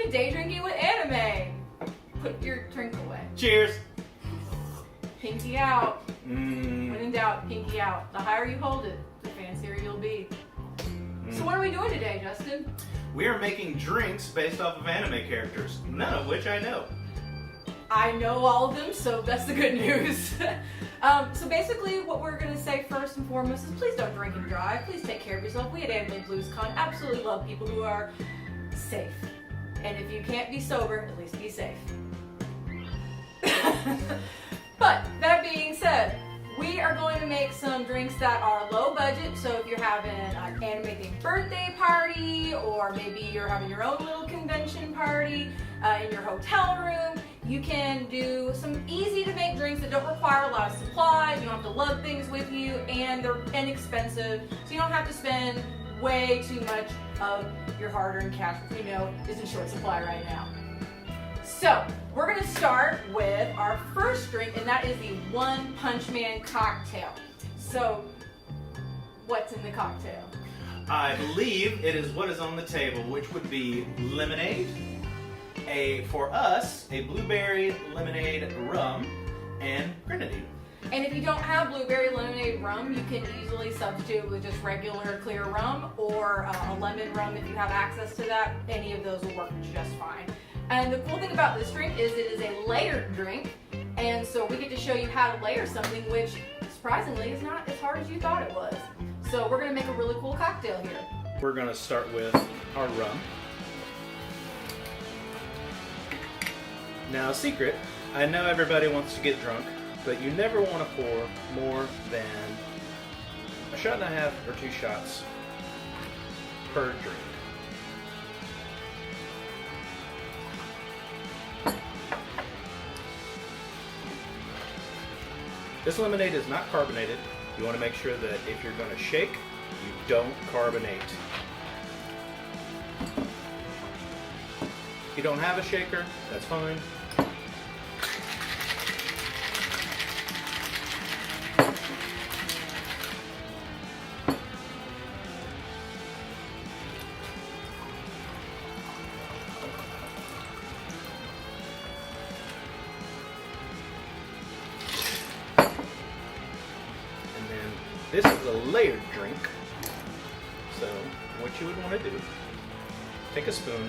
to Day Drinking with Anime. Put your drink away. Cheers. Pinky out. When in doubt, pinky out. The higher you hold it, the fancier you'll be. So what are we doing today, Justin? We are making drinks based off of anime characters, none of which I know. I know all of them, so that's the good news. So basically what we're going to say first and foremost is please don't drink and drive. Please take care of yourself. We at Anime Blues Con absolutely love people who are safe. And if you can't be sober, at least be safe. But that being said, we are going to make some drinks that are low budget. So if you're having an anime-themed birthday party, or maybe you're having your own little convention party in your hotel room, you can do some easy to make drinks that don't require a lot of supplies. You don't have to lug things with you, and they're inexpensive, so you don't have to spend way too much of your hard-earned cash, which we know is in short supply right now. So we're going to start with our first drink, and that is the One Punch Man cocktail. So what's in the cocktail? I believe it is what is on the table, which would be lemonade, for us, a blueberry lemonade rum, and grenadine. And if you don't have blueberry lemonade rum, you can easily substitute with just regular clear rum or a lemon rum if you have access to that. Any of those will work just fine. And the cool thing about this drink is it is a layered drink, and so we get to show you how to layer something, which surprisingly is not as hard as you thought it was. So we're going to make a really cool cocktail here. We're going to start with our rum. Now, a secret, I know everybody wants to get drunk, but you never want to pour more than a shot and a half or 2 shots per drink. This lemonade is not carbonated. You want to make sure that if you're going to shake, you don't carbonate. If you don't have a shaker, that's fine. This is a layered drink, so what you would want to do, take a spoon,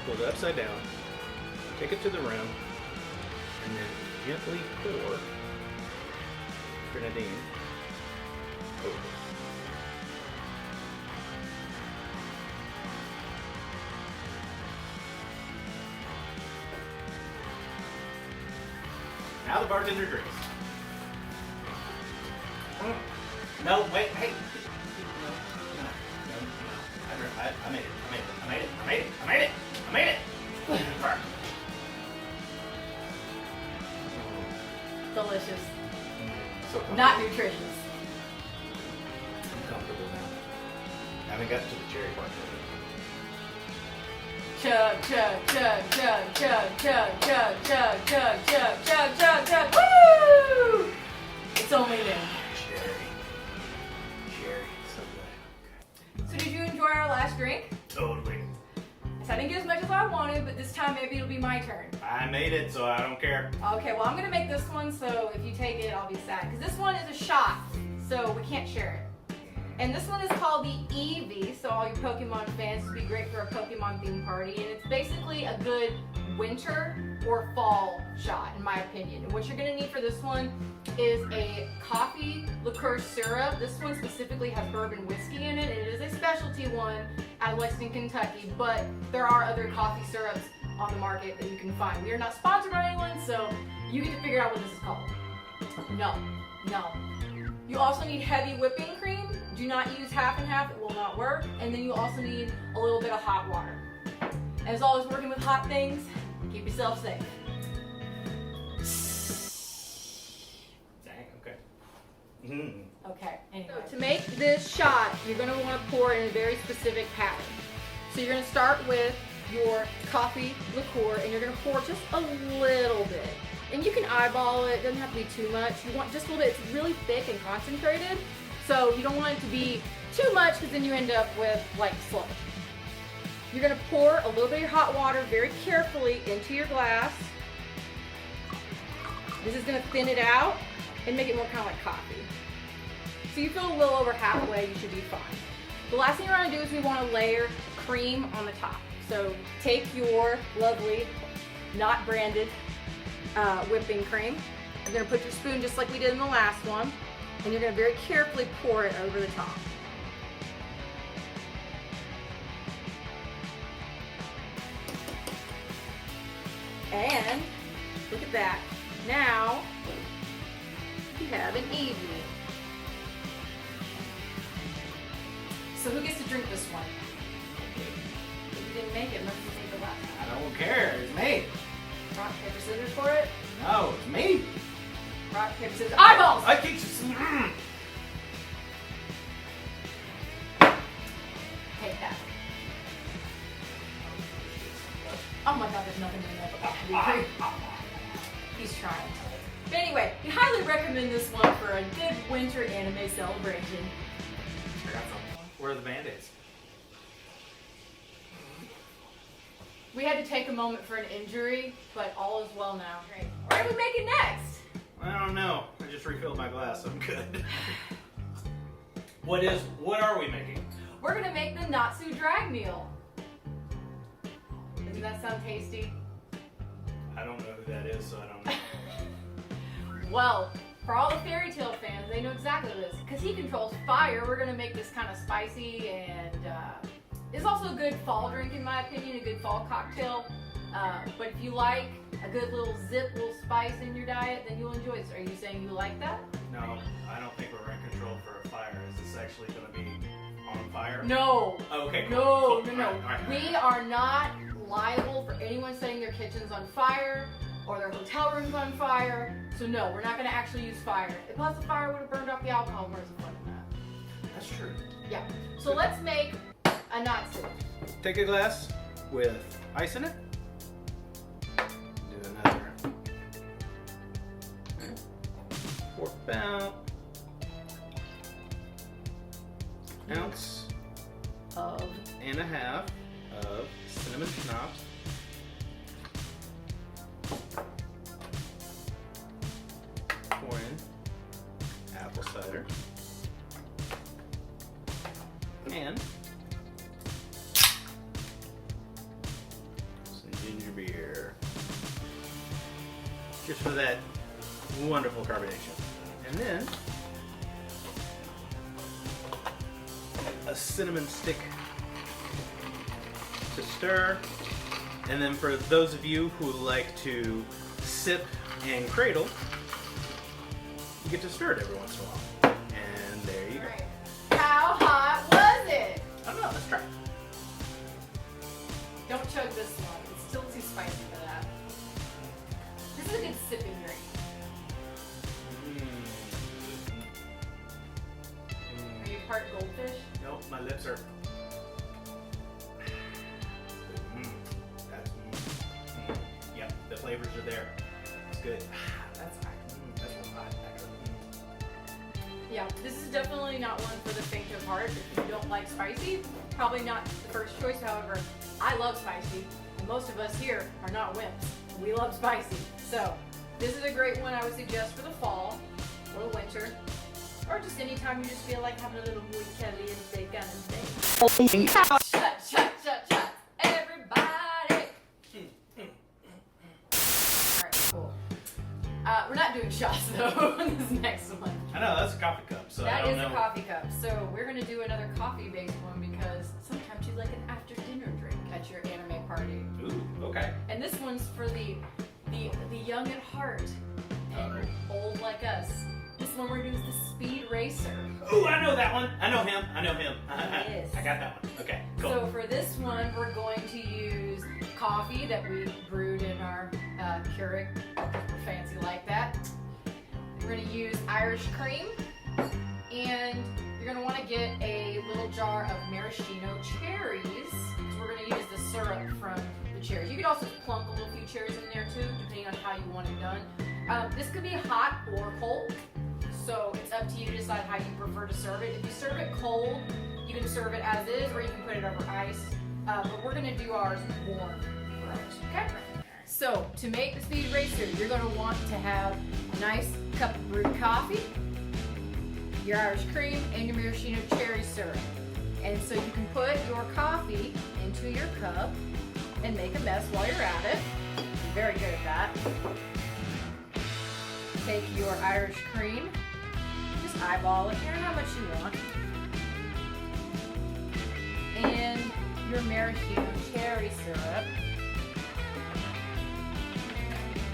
hold it upside down, take it to the rim, and then gently pour grenadine over. Now the bartender drinks. No, wait, hey. No. I made it. Delicious. So comfortable. Not nutritious. I'm comfortable now. I haven't gotten to the cherry part Chug, chug, chug, chug, chug, chug, chug, chug, chug, chug, chug, chug, chug. Woo! It's only new. Cherry, so good. So did you enjoy our last drink? Totally. I didn't get as much as I wanted, but this time maybe it'll be my turn. I made it, so I don't care. Okay, well I'm gonna make this one, so if you take it, I'll be sad. Because this one is a shot, so we can't share it. And this one is called the Eevee, so all you Pokemon fans, would be great for a Pokemon themed party. And it's basically a good winter or fall shot, in my opinion. And what you're gonna need for this one is a coffee liqueur syrup. This one specifically has bourbon whiskey in it. It is a specialty one out of Lexington, Kentucky, but there are other coffee syrups on the market that you can find. We are not sponsored by anyone, so you get to figure out what this is called. No. You also need heavy whipping cream. Do not use half and half, it will not work. And then you also need a little bit of hot water. As always, working with hot things, keep yourself safe. Dang, okay. Okay, anyway. So to make this shot, you're going to want to pour in a very specific pattern. So you're going to start with your coffee liqueur, and you're going to pour just a little bit. And you can eyeball it, it doesn't have to be too much. You want just a little bit. It's really thick and concentrated, so you don't want it to be too much because then you end up with like sludge. You're gonna pour a little bit of your hot water very carefully into your glass. This is gonna thin it out and make it more kind of like coffee. So you feel a little over halfway, you should be fine. The last thing you want to do is we want to layer cream on the top. So take your lovely, not branded whipping cream. You're going to put your spoon just like we did in the last one, and you're going to very carefully pour it over the top. And look at that. Now we have an Evie. So who gets to drink this one? You didn't make it, must have made the last one. I don't care. It's me. Rock, paper, scissors for it? No, it's me. Rock, paper, scissors. Eyeballs! I keep just. Take that. Oh my god, there's nothing in there but coffee cream. He's trying. But anyway, we highly recommend this one for a good winter anime celebration. I got some. Where are the Band-Aids? We had to take a moment for an injury, but all is well now. Great. What are we making next? I don't know. I just refilled my glass. I'm good. What are we making? We're gonna make the Natsu drag meal. Doesn't that sound tasty? I don't know who that is, so I don't know. Well, for all the fairy tale fans, they know exactly what it is. Because he controls fire, we're gonna make this kind of spicy and it's also a good fall drink in my opinion, a good fall cocktail. But if you like a good little little spice in your diet, then you'll enjoy this. Are you saying you like that? No, I don't think we're in control for a fire. Is this actually going to be on fire? No. Oh, okay. Cool. No, Cool. no. All right. We are not liable for anyone setting their kitchens on fire or their hotel rooms on fire. So no, we're not going to actually use fire. Plus the fire would have burned off the alcohol. Where's the fun in that? That's true. Yeah. So let's make a Natsu. Take a glass with ice in it. Do another. Pour about ounce Of and a half of cinnamon schnapps. Pour in apple cider and some ginger beer, just for that wonderful carbonation. And then a cinnamon stick to stir. And then for those of you who like to sip and cradle, you get to stir it every once in a while. And there you go. How hot was it? I don't know, let's try it. Don't chug this one. It's still too spicy for that. This is a good sipping drink. Are you part goldfish? Nope, my lips are. Yep, the flavors are there. It's good. That's a lot. Yeah, this is definitely not one for the faint of heart. If you don't like spicy, probably not the first choice. However, I love spicy, and most of us here are not wimps. We love spicy. So, this is a great one I would suggest for the fall or the winter, or just anytime you just feel like having a little muy caliente kind of thing. Shut, everybody! Alright, cool. We're not doing shots though in this next one. I know, that's a coffee cup, so I That don't is know. a coffee cup. So we're gonna do another coffee-based one because sometimes you like an after-dinner drink at your anime party. Ooh, okay. And this one's for the young at heart and old like us. This one we're gonna do is the Speed Racer. Ooh, I know that one. I know him. Yes. I got that one. Okay, cool. So for this one, we're going to use coffee that we brewed in our Keurig. We're fancy like that. We're going to use Irish cream, and you're going to want to get a little jar of maraschino cherries, because we're going to use the syrup from the cherries. You could also plunk a little few cherries in there too, depending on how you want it done. This could be hot or cold, so it's up to you to decide how you prefer to serve it. If you serve it cold, you can serve it as is, or you can put it over ice. but we're gonna do ours warm first, okay? So to make the Speed Racer, you're gonna want to have a nice cup of brewed coffee, your Irish cream, and your maraschino cherry syrup. And so you can put your coffee into your cup and make a mess while you're at it. You're very good at that. Take your Irish cream, just eyeball it, you know how much you want. And your maraschino cherry syrup.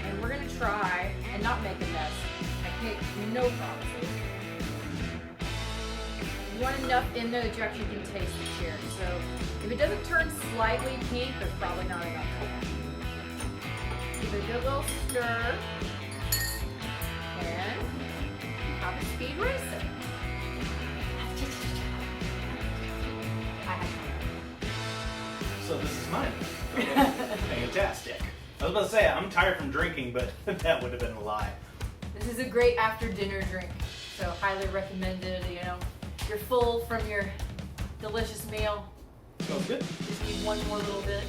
And we're gonna try and not make a mess. I make no promises. You want enough in there that you actually can taste the cherry. So if it doesn't turn slightly pink, there's probably not enough there. Give it a good little stir. And have a Speed Racer. So this is mine. Okay. Fantastic. I was about to say, I'm tired from drinking, but that would have been a lie. This is a great after dinner drink. So highly recommended, you know. You're full from your delicious meal. Smells good. Just need one more little bit.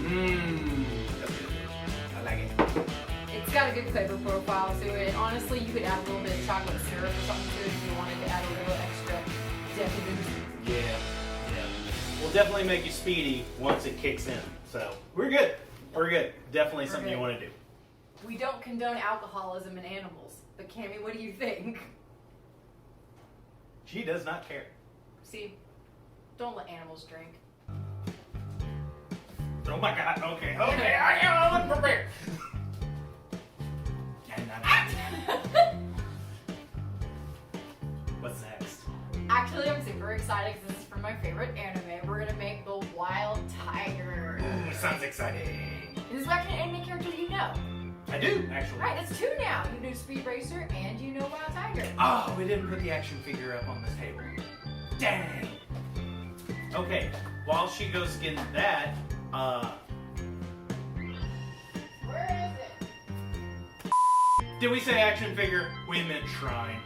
Mmm. I like it. It's got a good flavor profile to it. Honestly, you could add a little bit of chocolate syrup or something to it if you wanted to add a little extra decadence. Yeah. Will definitely make you speedy once it kicks in. So we're good. We're good. Definitely something you want to do. We don't condone alcoholism in animals, but Cammie, what do you think? She does not care. See, don't let animals drink. Oh my God. Okay. I am unprepared. What's next? Actually, I'm super excited because this is from my favorite anime. We're gonna make the Wild Tiger. Ooh, sounds exciting. This is what kind of anime character you know. I do, actually. Right, that's two now. You know Speed Racer and you know Wild Tiger. Oh, we didn't put the action figure up on this table. Dang. Okay, while she goes getting that, Where is it? did we say action figure? We meant shrine.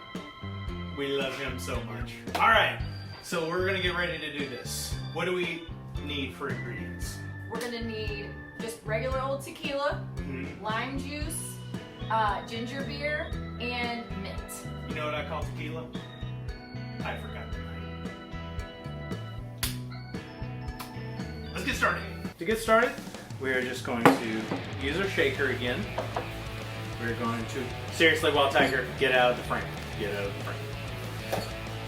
We love him so much. All right, so we're gonna get ready to do this. What do we need for ingredients? We're gonna need just regular old tequila, lime juice, ginger beer, and mint. You know what I call tequila? I forgot tonight. Let's get started. To get started, we're just going to use our shaker again. We're going to, seriously, Wild Tiger, get out of the frame. Get out of the frame.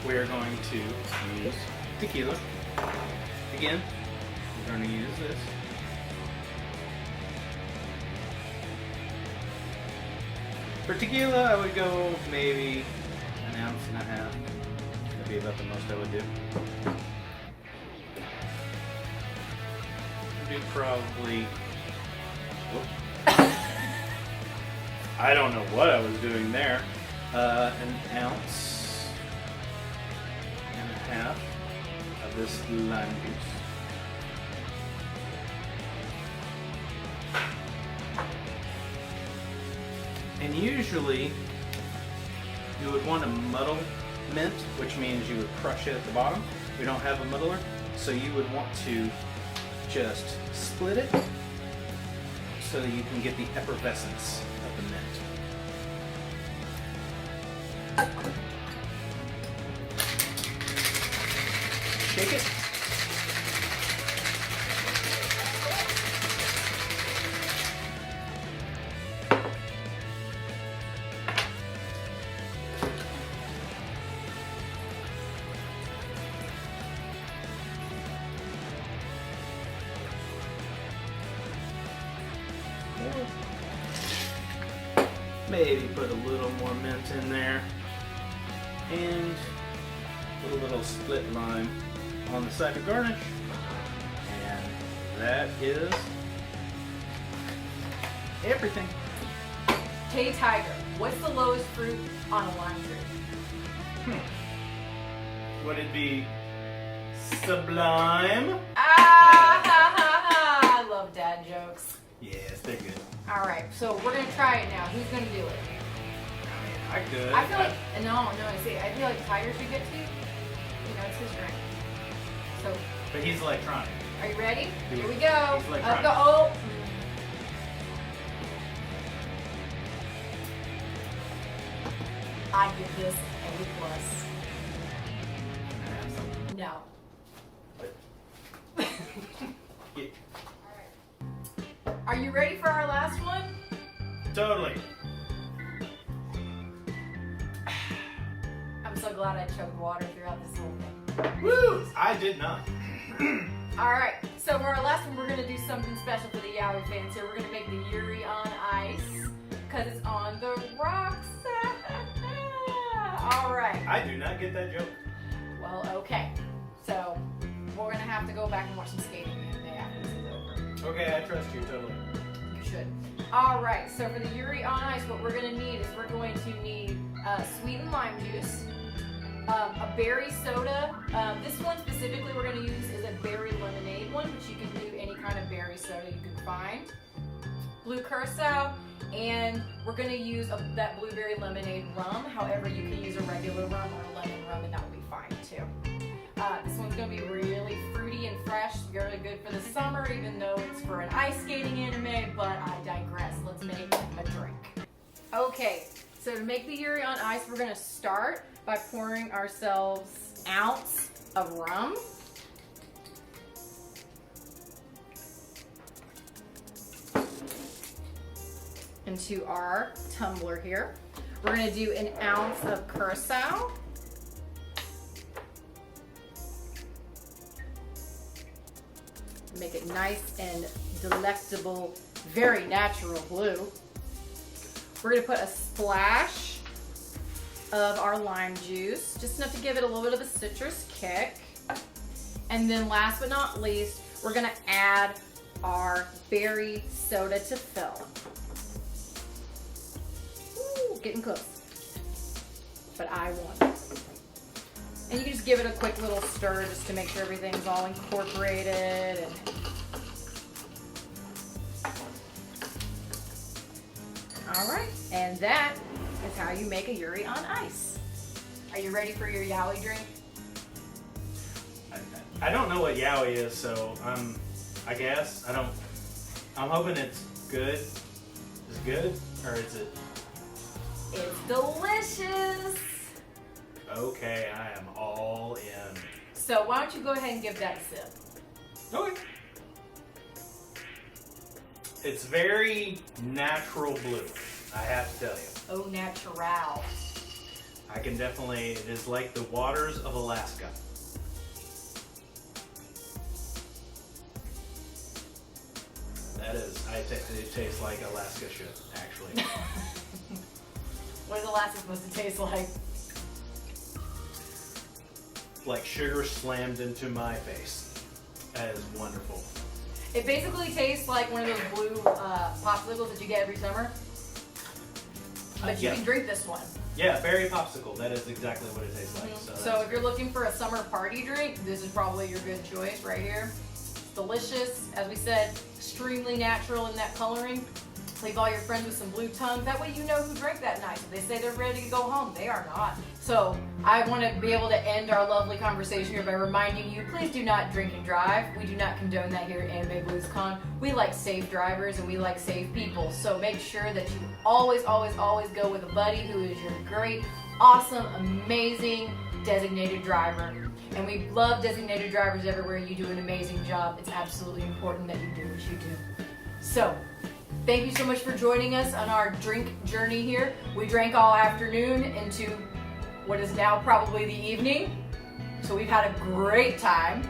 We're going to use tequila. Again, we're going to use this. For tequila, I would go maybe an ounce and a half. That'd be about the most I would do. I'd do probably... I don't know what I was doing there. An ounce and a half of this lime juice. And usually you would want to muddle mint, which means you would crush it at the bottom. We don't have a muddler, so you would want to just split it so that you can get the effervescence of the mint. Shake it. Maybe put a little more mint in there and put a little split lime on the side to garnish, and that is everything. Hey Tiger, what's the lowest fruit on a lime tree? Would it be sublime? Ah, ha, ha, ha. I love dad jokes. Yes, they're good. All right, so we're gonna try it now. Who's gonna do it? I could. I feel like no. See, I feel like Tiger should get to. You know, it's his drink. So, But he's electronic. are you ready? Here we He's go. electronic. Up go. Oh. I give this A+. No. Yeah, Are you ready for our last one? totally. I'm so glad I choked water throughout this whole thing. Woo! I did not. Alright, so for our last one, we're going to do something special for the Yaoi fans here. We're going to make the Yuri on ice, because it's on the rocks. Alright. I do not get that joke. Well, okay. So, we're going to have to go back and watch some skating anime after this is over. Okay, I trust you totally. You should. Alright, so for the Yuri on ice, what we're going to need is we're going to need sweetened lime juice, a berry soda. This one specifically we're going to use is a berry lemonade one, but you can do any kind of berry soda you can find. Blue curacao, and we're going to use that blueberry lemonade rum. However, you can use a regular rum or a lemon rum, and that will be fine too. This one's going to be really fruity and fresh, really good for the summer, even though it's for an ice skating anime, but I digress. Let's make a drink. Okay, so to make the Yuri on ice, we're going to start by pouring ourselves an ounce of rum. Into our tumbler here. We're going to do an ounce of curacao. Make it nice and delectable, very natural blue. We're going to put a splash of our lime juice, just enough to give it a little bit of a citrus kick. And then last but not least, we're going to add our berry soda to fill. Ooh, getting close. But I won. And you can just give it a quick little stir just to make sure everything's all incorporated. And all right, and that is how you make a Yuri on ice. Are you ready for your yaoi drink? I don't know what yaoi is, so I guess I'm hoping it's good. Is it good, or is it? It's delicious. Okay, I am all in. So why don't you go ahead and give that a sip? Okay. It's very natural blue, I have to tell you. Oh, natural. I can definitely, it is like the waters of Alaska. That is, it tastes like Alaska should, actually. What is Alaska supposed to taste like? Like sugar slammed into my face. That is wonderful. It basically tastes like one of those blue popsicles that you get every summer. But you Yeah. can drink this one. Yeah, berry popsicle. That is exactly what it tastes like. So that's- if you're looking for a summer party drink, this is probably your good choice right here. It's delicious. As we said, extremely natural in that coloring. Leave all your friends with some blue tongues. That way you know who drank that night. If they say they're ready to go home, they are not. So I want to be able to end our lovely conversation here by reminding you, please do not drink and drive. We do not condone that here at Anime Blues Con. We like safe drivers and we like safe people. So make sure that you always, always, always go with a buddy who is your great, awesome, amazing designated driver. And we love designated drivers everywhere. You do an amazing job. It's absolutely important that you do what you do. So, thank you so much for joining us on our drink journey here. We drank all afternoon into what is now probably the evening. So we've had a great time.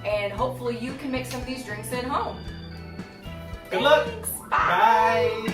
And hopefully you can make some of these drinks at home. Good luck. Thanks. Bye. Bye.